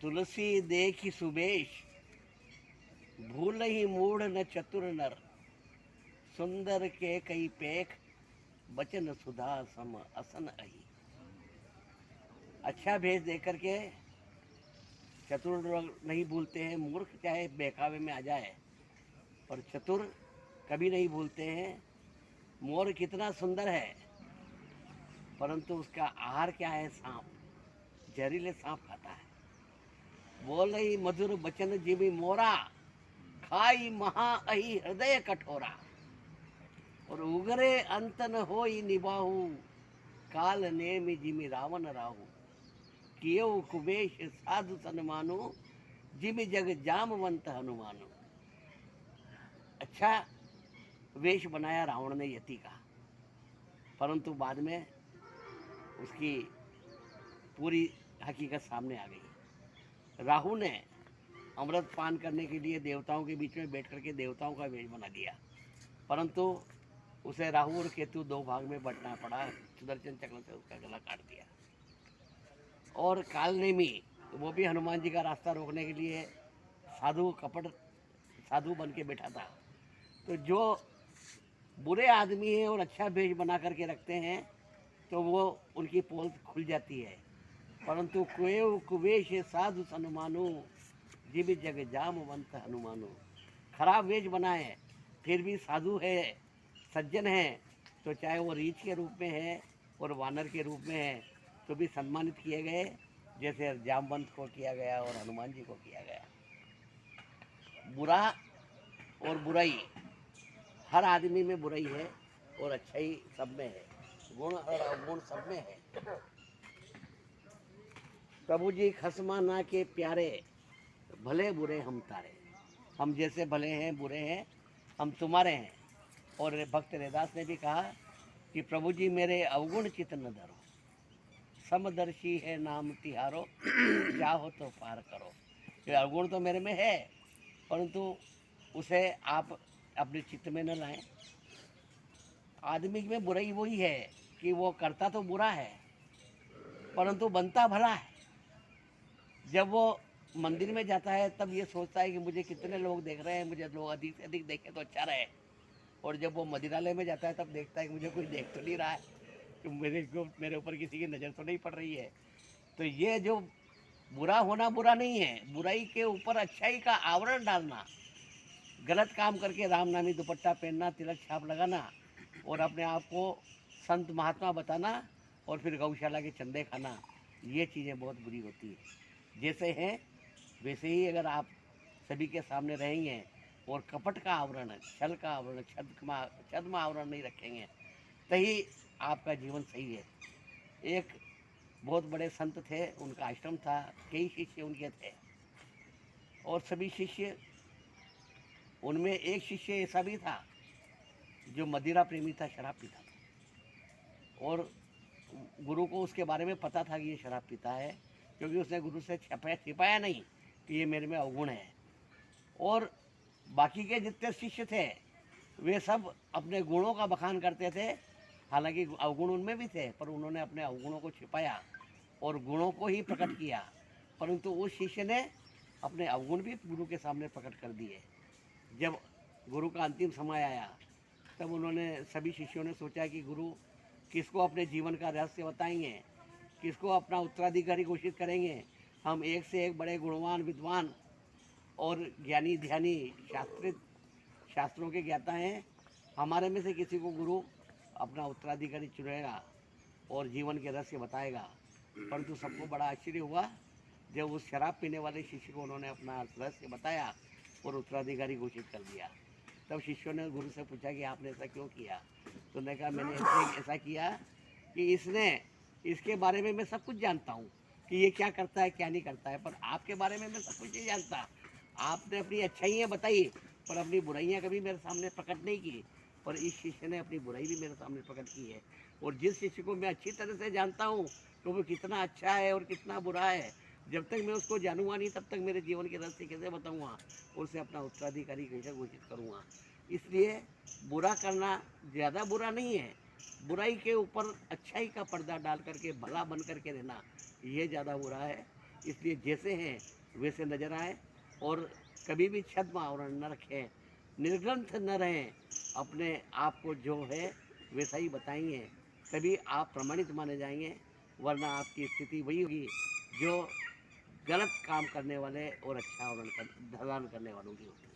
तुलसी देखी सुबेश, भूल ही मूढ़ न चतुर नर, सुंदर के कई पेख, बचन सुधा सम असन अही। अच्छा भेष दे करके चतुर लोग नहीं भूलते हैं, मूर्ख चाहे बहकावे में आ जाए पर चतुर कभी नहीं भूलते हैं। मोर कितना सुंदर है परंतु उसका आहार क्या है? सांप, जहरीले सांप खाता है। बोल ही मधुर बचन जिमी मोरा, खाई महा अहि हृदय कठोरा। और उगरे अंत न होई निबाहु, काल नेमि जिमी रावण राहु। कियो कुबेश साधु सन्मानु, जिमि जग जामवंत हनुमानु। अच्छा वेश बनाया रावण ने यति का, परंतु बाद में उसकी पूरी हकीकत सामने आ गई। राहु ने अमृत पान करने के लिए देवताओं के बीच में बैठ करके देवताओं का वेश बना दिया, परंतु उसे राहु और केतु दो भाग में बंटना पड़ा। सुदर्शन चक्र से उसका गला काट दिया। और कालनेमी, वो भी हनुमान जी का रास्ता रोकने के लिए साधु कपट साधु बन के बैठा था। तो जो बुरे आदमी हैं और अच्छा भेष बना करके रखते हैं तो वो उनकी पोल खुल जाती है। परंतु कुएव कुवेश साधु सनुमानु, जिब जग जामवंत हनुमानु। खराब वेश बनाए फिर भी साधु है, सज्जन है, तो चाहे वो रीछ के रूप में है और वानर के रूप में है तो भी सम्मानित किए गए, जैसे जामवंत को किया गया और हनुमान जी को किया गया। बुरा और बुराई, हर आदमी में बुराई है और अच्छाई सब में है, गुण और अवगुण सब में है। प्रभु जी खसमा ना के प्यारे, भले बुरे हम तारे। हम जैसे भले हैं बुरे हैं हम तुम्हारे हैं। और भक्त रैदास ने भी कहा कि प्रभु जी मेरे अवगुण चित न धरो, समदर्शी है नाम तिहारो, चाहो तो पार करो। ये अवगुण तो मेरे में है परंतु उसे आप अपने चित्त में न लाएं। आदमी में बुराई वही है कि वो करता तो बुरा है परंतु बनता भला है। जब वो मंदिर में जाता है तब ये सोचता है कि मुझे कितने लोग देख रहे हैं, मुझे लोग अधिक से अधिक देखें तो अच्छा रहे। और जब वो मदिरालय में जाता है तब देखता है कि मुझे कोई देख तो नहीं रहा है, कि मेरे ऊपर किसी की नज़र तो नहीं पड़ रही है। तो ये जो बुरा होना बुरा नहीं है, बुराई के ऊपर अच्छाई का आवरण डालना, गलत काम करके राम नामी दुपट्टा पहनना, तिलक छाप लगाना और अपने आप को संत महात्मा बताना और फिर गौशाला के चंदे खाना, ये चीज़ें बहुत बुरी होती है। जैसे हैं वैसे ही अगर आप सभी के सामने रहेंगे और कपट का आवरण, छल का आवरण, छद्म आवरण नहीं रखेंगे तभी आपका जीवन सही है। एक बहुत बड़े संत थे, उनका आश्रम था, कई शिष्य उनके थे और सभी शिष्य, उनमें एक शिष्य ऐसा भी था जो मदिरा प्रेमी था, शराब पीता था। और गुरु को उसके बारे में पता था कि ये शराब पीता है, क्योंकि उसने गुरु से छिपाया नहीं कि ये मेरे में अवगुण है। और बाकी के जितने शिष्य थे वे सब अपने गुणों का बखान करते थे, हालांकि अवगुण उनमें भी थे पर उन्होंने अपने अवगुणों को छिपाया और गुणों को ही प्रकट किया। परंतु उस शिष्य ने अपने अवगुण भी गुरु के सामने प्रकट कर दिए। जब गुरु का अंतिम समय आया तब उन्होंने, सभी शिष्यों ने सोचा कि गुरु किसको अपने जीवन का रहस्य बताएंगे, किसको अपना उत्तराधिकारी घोषित करेंगे। हम एक से एक बड़े गुणवान, विद्वान और ज्ञानी ध्यानी शास्त्रों के ज्ञाता हैं, हमारे में से किसी को गुरु अपना उत्तराधिकारी चुनेगा और जीवन के रहस्य बताएगा। परंतु सबको बड़ा आश्चर्य हुआ जब उस शराब पीने वाले शिष्य को उन्होंने अपना रहस्य बताया और उत्तराधिकारी घोषित कर दिया। तब शिष्यों ने गुरु से पूछा कि आपने ऐसा क्यों किया? तो उन्होंने कहा मैंने ऐसा किया कि इसके बारे में मैं सब कुछ जानता हूँ कि ये क्या करता है क्या नहीं करता है, पर आपके बारे में मैं सब कुछ नहीं जानता। आपने अपनी अच्छाइयाँ बताई पर अपनी बुराइयाँ कभी मेरे सामने प्रकट नहीं की। पर इस शिष्य ने अपनी बुराई भी मेरे सामने प्रकट की है। और जिस शिष्य को मैं अच्छी तरह से जानता हूँ तो वो कितना अच्छा है और कितना बुरा है, जब तक मैं उसको जानूंगा नहीं तब तक मेरे जीवन के रहस्य कैसे बताऊंगा और उसे अपना उत्तराधिकारी कैसे घोषित करूंगा। इसलिए बुरा करना ज़्यादा बुरा नहीं है, बुराई के ऊपर अच्छाई का पर्दा डाल करके भला बन करके रहना, ये ज़्यादा बुरा है। इसलिए जैसे हैं वैसे नज़र आए और कभी भी छद्म आवरण न रखें, निर्ग्रंथ न रहें, अपने आप को जो है वैसा ही बताएंगे, तभी आप प्रमाणित माने जाएंगे। वरना आपकी स्थिति वही होगी जो गलत काम करने वाले और अच्छा आवरण धारण करने वालों की होती है।